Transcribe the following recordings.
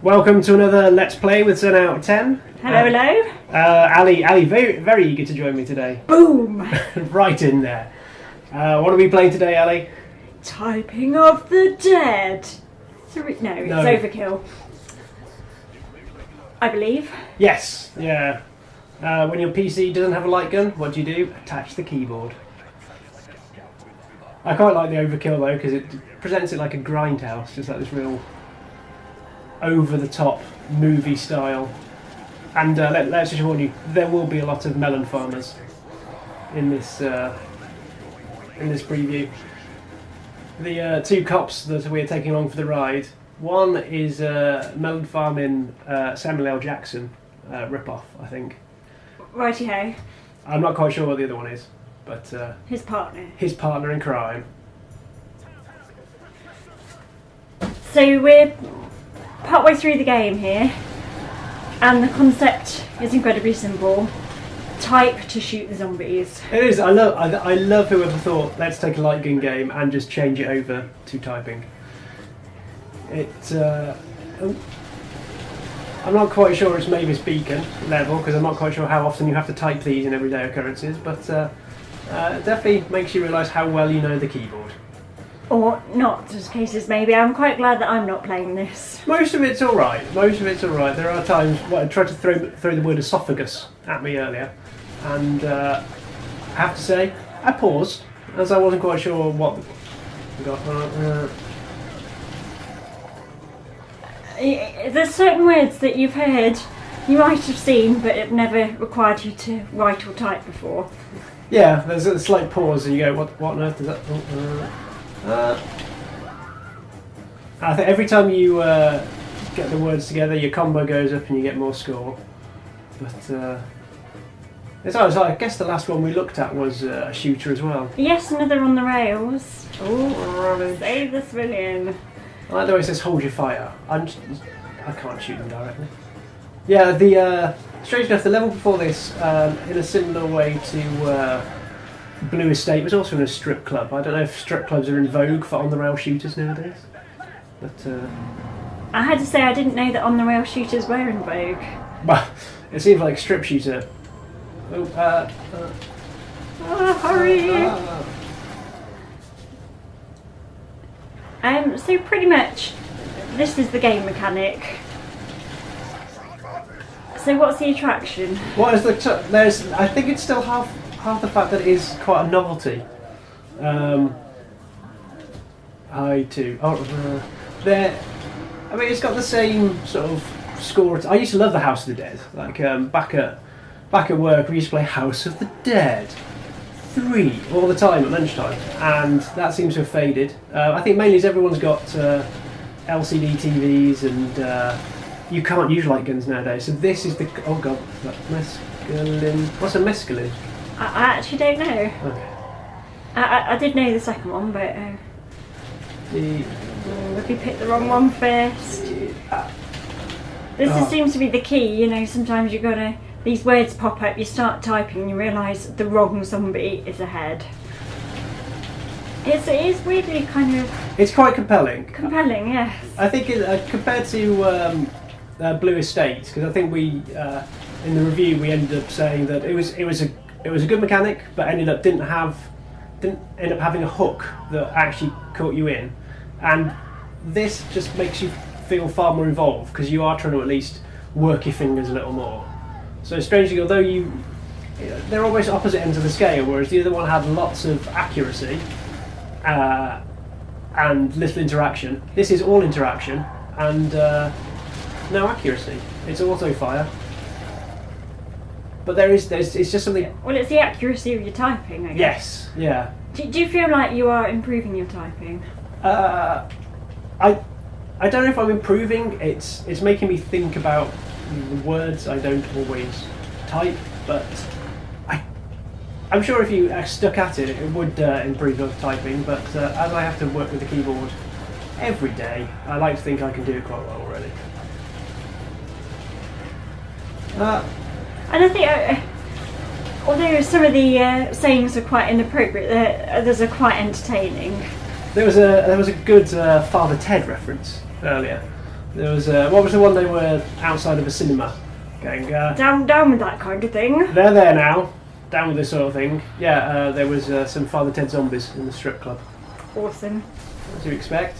Welcome to another Let's Play with 7outof10. Hello. Ali, very, very eager to join me today. Boom! Right in there. What are we playing today, Ali? Typing of the Dead. No, it's Overkill. I believe. Yes, yeah. When your PC doesn't have a light gun, what do? Attach the keyboard. I quite like the Overkill though, because it presents it like a grindhouse, just like this real over-the-top movie style. And let's just warn you, there will be a lot of melon farmers in this preview. The two cops that we're taking along for the ride, one is melon farming Samuel L. Jackson rip-off, I think. Righty-ho. I'm not quite sure what the other one is, but his partner. His partner in crime. So we're partway through the game here, and the concept is incredibly simple. Type to shoot the zombies. It is. I love whoever thought, let's take a light gun game and just change it over to typing. I'm not quite sure it's Mavis Beacon level, because I'm not quite sure how often you have to type these in everyday occurrences, but it definitely makes you realise how well you know the keyboard. Or not, as cases maybe. I'm quite glad that I'm not playing this. Most of it's alright. There are times I tried to throw the word esophagus at me earlier, and I have to say, I paused, as I wasn't quite sure what There's certain words that you've heard, you might have seen, but it never required you to write or type before. Yeah, there's a slight pause and you go, what on earth is that? I think every time you get the words together, your combo goes up and you get more score. But I guess the last one we looked at was a shooter as well. Yes, another on the rails. Oh, save the civilian. I like the way it says hold your fire. I can't shoot them directly. Yeah, strange enough, the level before this, in a similar way to Blue Estate, was also in a strip club. I don't know if strip clubs are in vogue for on-the-rail shooters nowadays. But I had to say I didn't know that on-the-rail shooters were in vogue. Well, it seems like strip shooter. Hurry! So pretty much, this is the game mechanic. So what's the attraction? What is the? I think it's still half the fact that it is quite a novelty. It's got the same sort of score. I used to love the House of the Dead. Like back at work, we used to play House of the Dead 3 all the time at lunchtime, and that seems to have faded. I think mainly as everyone's got LCD TVs and you can't use light guns nowadays. So this is the mescaline. What's a mescaline? I actually don't know. Okay. I did know the second one, but if you picked the wrong one first. This seems to be the key. You know, sometimes you've got to. These words pop up, you start typing and you realise the wrong zombie is ahead. It is weirdly kind of... It's quite compelling. Compelling, yes. I think compared to Blue Estate, because I think we, in the review, we ended up saying that it was a good mechanic, but didn't end up having a hook that actually caught you in. And this just makes you feel far more involved, because you are trying to at least work your fingers a little more. So strangely, although they're almost opposite ends of the scale, whereas the other one had lots of accuracy and little interaction. This is all interaction and no accuracy. It's auto fire, but it's just something. Well, it's the accuracy of your typing, I guess. Yes, yeah. Do you feel like you are improving your typing? I don't know if I'm improving. It's making me think about the words I don't always type, but I'm sure if you stuck at it, it would improve your typing, but as I have to work with the keyboard every day, I like to think I can do it quite well already. And I think, although some of the sayings are quite inappropriate, others are quite entertaining. There was a good Father Ted reference earlier. There was what was the one they were outside of a cinema, going Down with that kind of thing. They're there now, down with this sort of thing. Yeah, there was some Father Ted zombies in the strip club. Awesome. What do you expect?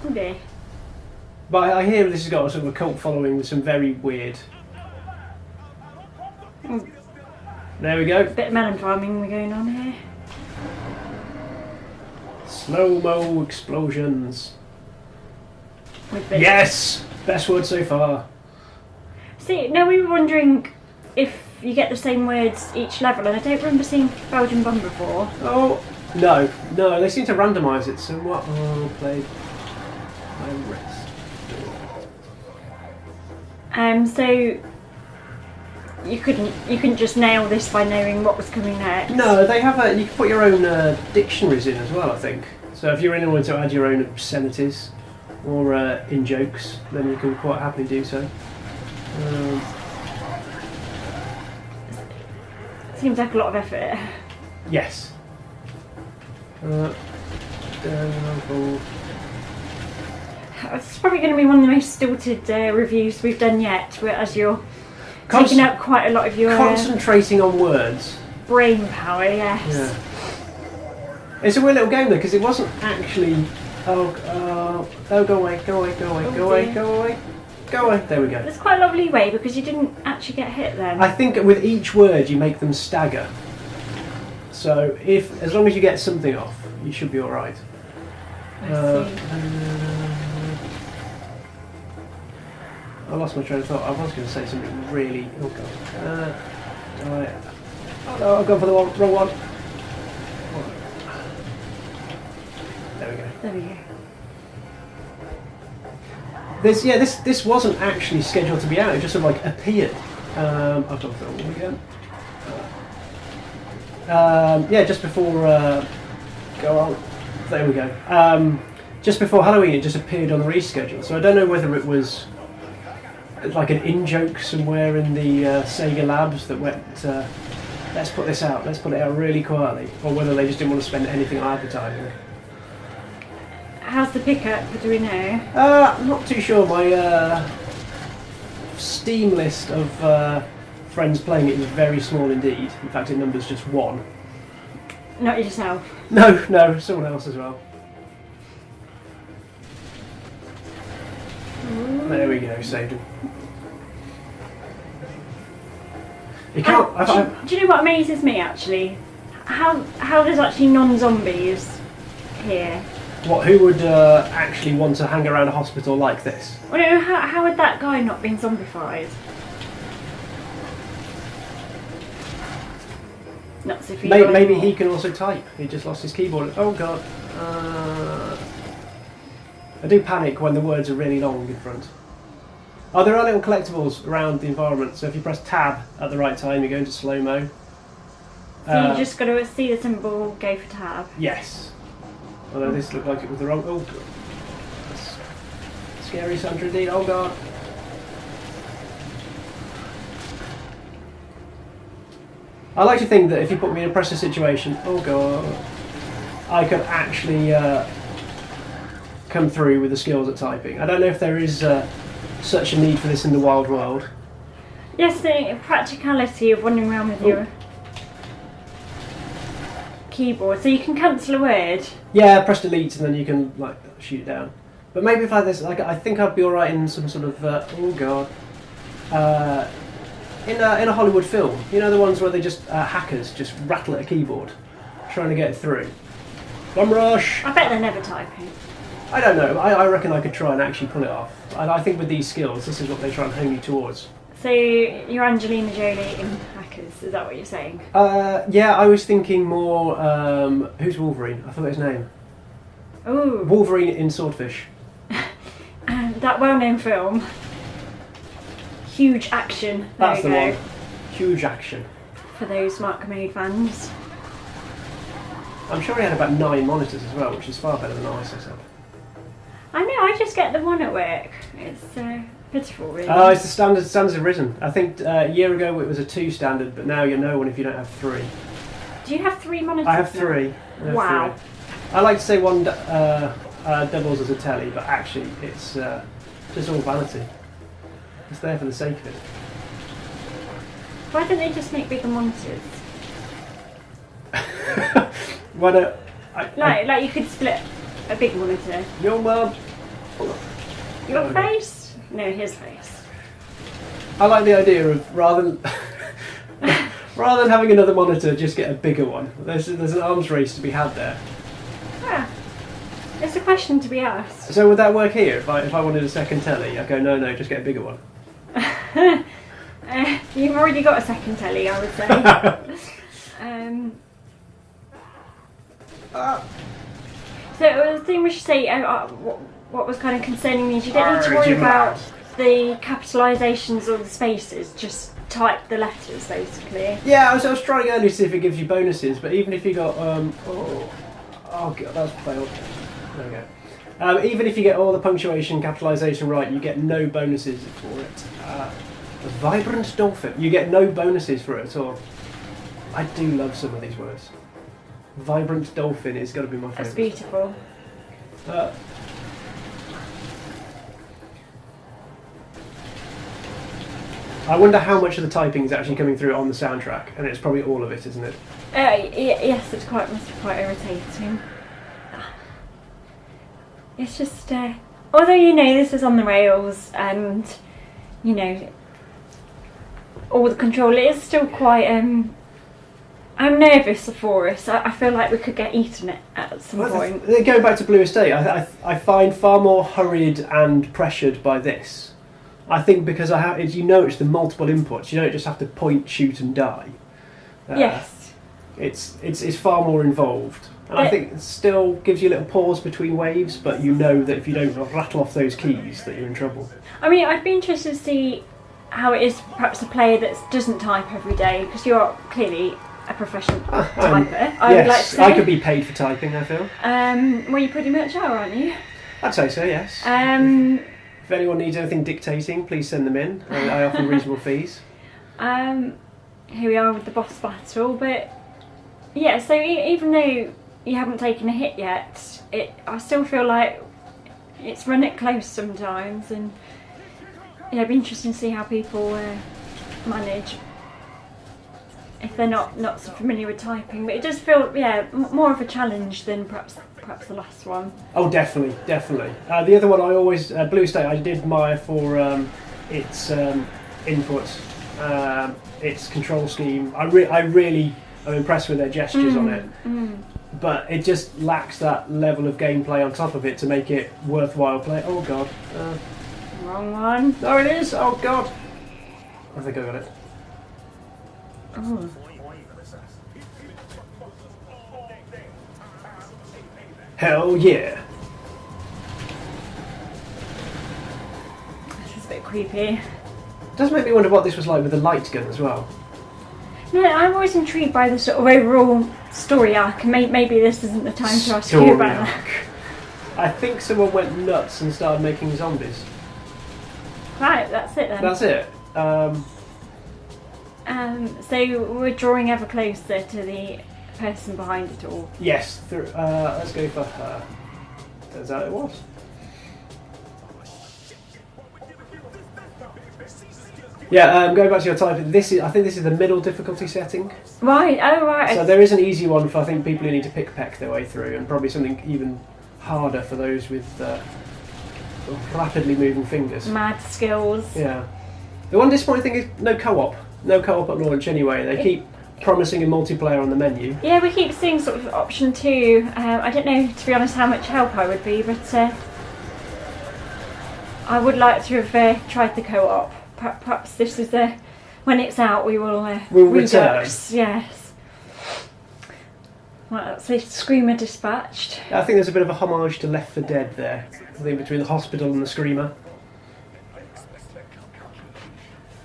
Oh dear. But I hear this has got a sort of a cult following with some very weird. There we go. Bit of melon farming going on here. Slow-mo explosions. With bits. Yes! Best word so far. See, now we were wondering if you get the same words each level, and I don't remember seeing Belgian Bum before. Oh, no, they seem to randomise it somewhat. Oh, played my wrist. So you couldn't just nail this by knowing what was coming next. No, they have you can put your own dictionaries in as well, I think. So if you're anyone to add your own obscenities or in jokes, then you can quite happily do so. Seems like a lot of effort. Yes. It's probably going to be one of the most stilted reviews we've done yet, as you're taking up quite a lot of your concentrating on words. Brain power, yes. Yeah. It's a weird little game though, because it wasn't actually. Oh, go away. There we go. There's quite a lot of leeway because you didn't actually get hit then. I think with each word you make them stagger. So as long as you get something off, you should be all right. I lost my train of thought. I was going to say something really. Oh god. Oh no, I've gone for the wrong one. There we go. This wasn't actually scheduled to be out. It just sort of like appeared. I've gone for the wrong one again. Just before. Go on. There we go. Just before Halloween, it just appeared on the reschedule. So I don't know whether it was like an in-joke somewhere in the Sega labs that went, let's put this out, let's put it out really quietly, or whether they just didn't want to spend anything on advertising. How's the pickup? Do we know? I'm not too sure. My Steam list of friends playing it is very small indeed. In fact, it numbers just one. Not yourself? No, someone else as well. There we go, saved him. You can't. Do you know what amazes me actually? How there's actually non-zombies here? What? Who would actually want to hang around a hospital like this? Well, no, how would that guy not been zombified? Not so maybe he can also type. He just lost his keyboard. Oh god. I do panic when the words are really long in front. Oh, there are little collectibles around the environment, so if you press tab at the right time, you go into slow-mo. So you just got to see the symbol, go for tab? Yes. Although this looked like it was the wrong... Oh, god. That's scary Sandra indeed. Oh, god. I like to think that if you put me in a pressure situation, oh, god, I could actually come through with the skills at typing. I don't know if there is such a need for this in the wild world. Yes, the practicality of wandering around with your keyboard, so you can cancel a word. Yeah, press delete and then you can like shoot it down. But maybe if I had this, like, I think I'd be all right in some sort of oh god, in a Hollywood film. You know the ones where they just hackers just rattle at a keyboard, trying to get through. Bum rush. I bet they're never typing. I don't know. I reckon I could try and actually pull it off. I think with these skills, this is what they try and hone you towards. So you're Angelina Jolie in Hackers, is that what you're saying? Yeah, I was thinking more, who's Wolverine? I forgot his name. Ooh. Wolverine in Swordfish. That well-known film. Huge action. That's the go. one. Huge action. For those Mark Commode fans. I'm sure he had about 9 monitors as well, which is far better than I set up. I know, I just get the one at work. It's pitiful, really. It's the standards have risen. I think a year ago it was a 2 standard, but now you're no one if you don't have 3. Do you have 3 monitors? I have 3. Wow. 3. I like to say one doubles as a telly, but actually it's Just all vanity. It's there for the sake of it. Why don't they just make bigger monitors? Why don't like you could split a big monitor. Your mum. Your face? No, his face. I like the idea of rather than having another monitor, just get a bigger one. There's an arms race to be had there. Yeah. It's a question to be asked. So would that work here? If I wanted a second telly, I go no, just get a bigger one. You've already got a second telly, I would say. So the thing we should say, what was kind of concerning me is you don't need to worry about the capitalisations or the spaces. Just type the letters, basically. Yeah, I was trying earlier to see if it gives you bonuses, but even if you got oh god, that's failed. There we go. Even if you get all the punctuation, capitalisation right, you get no bonuses for it. A vibrant dolphin, you get no bonuses for it at all. I do love some of these words. Vibrant dolphin is going to be my favourite. That's beautiful. I wonder how much of the typing is actually coming through on the soundtrack, and it's probably all of it, isn't it? Yes, it must be quite irritating. It's just, although this is on the rails, and all the control, it is still quite. I'm nervous for us. I feel like we could get eaten at some point. Going back to Blue Estate, I find far more hurried and pressured by this. I think because it's the multiple inputs. You don't just have to point, shoot, and die. Yes. It's far more involved, and I think it still gives you a little pause between waves. But you know that if you don't rattle off those keys, that you're in trouble. I mean, I'd be interested to see how it is. Perhaps a player that doesn't type every day, because you're clearly a professional typer. I would like to say. I could be paid for typing, I feel. Well, you pretty much are, aren't you? I'd say so, yes. If anyone needs anything dictating, please send them in. I offer reasonable fees. Here we are with the boss battle, but yeah. So even though you haven't taken a hit yet, I still feel like it's run it close sometimes, and it'd be interesting to see how people manage if they're not so familiar with typing. But it does feel more of a challenge than perhaps the last one. Oh, definitely. The other one I always Blue State I did admire for its input, its control scheme. I really am impressed with their gestures on it. But it just lacks that level of gameplay on top of it to make it worthwhile play. Oh god. Wrong one. No, it is. Oh god. I think I got it. Oh. Hell yeah. This is a bit creepy. It does make me wonder what this was like with the light gun as well. No, I'm always intrigued by the sort of overall story arc, and maybe this isn't the time to ask you about that. I think someone went nuts and started making zombies. Right, that's it then. That's it. So we're drawing ever closer to the person behind it all. Yes, let's go for her. Turns out it was. Yeah, going back to your type, I think this is the middle difficulty setting. Right, oh right. So there is an easy one for I think people who need to peck their way through, and probably something even harder for those with rapidly moving fingers. Mad skills. Yeah. The one disappointing thing is no co-op. No co-op at launch anyway. They keep promising a multiplayer on the menu. Yeah, we keep seeing sort of option 2. I don't know, to be honest, how much help I would be, but I would like to have tried the co-op. Perhaps this is when it's out we will redux. Yes. Well, that's the Screamer dispatched. I think there's a bit of a homage to Left 4 Dead there. I think between the hospital and the Screamer.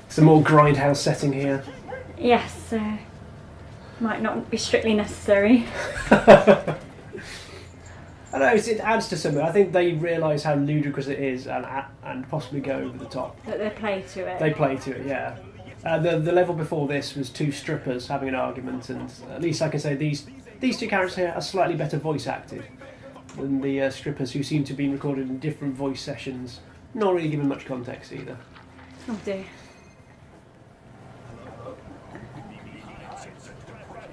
It's a more grindhouse setting here. Yes, might not be strictly necessary. I know, it adds to something. I think they realise how ludicrous it is and possibly go over the top. That they play to it. They play to it, yeah. The level before this was 2 strippers having an argument, and at least I can say these 2 characters here are slightly better voice acted than the strippers who seem to have been recorded in different voice sessions not really given much context either. Oh dear.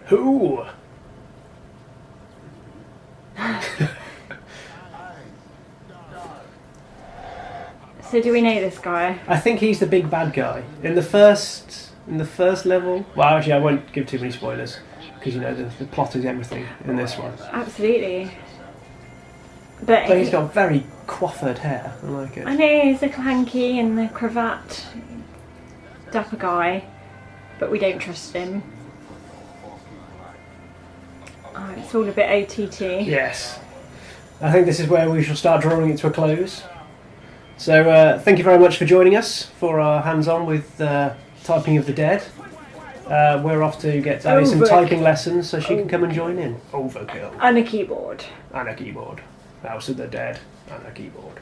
Who? So do we know this guy? I think he's the big bad guy in the first level. Well, actually, I won't give too many spoilers because you know the plot is everything in this one. Absolutely. But he's got very coiffured hair. I like it. I know he's a little hanky and the cravat, dapper guy, but we don't trust him. Oh, it's all a bit OTT. Yes. I think this is where we shall start drawing it to a close. So thank you very much for joining us for our hands-on with Typing of the Dead. We're off to get Ali some typing lessons so she can come and join in. Overkill. And a keyboard. And a keyboard. House of the Dead and a keyboard.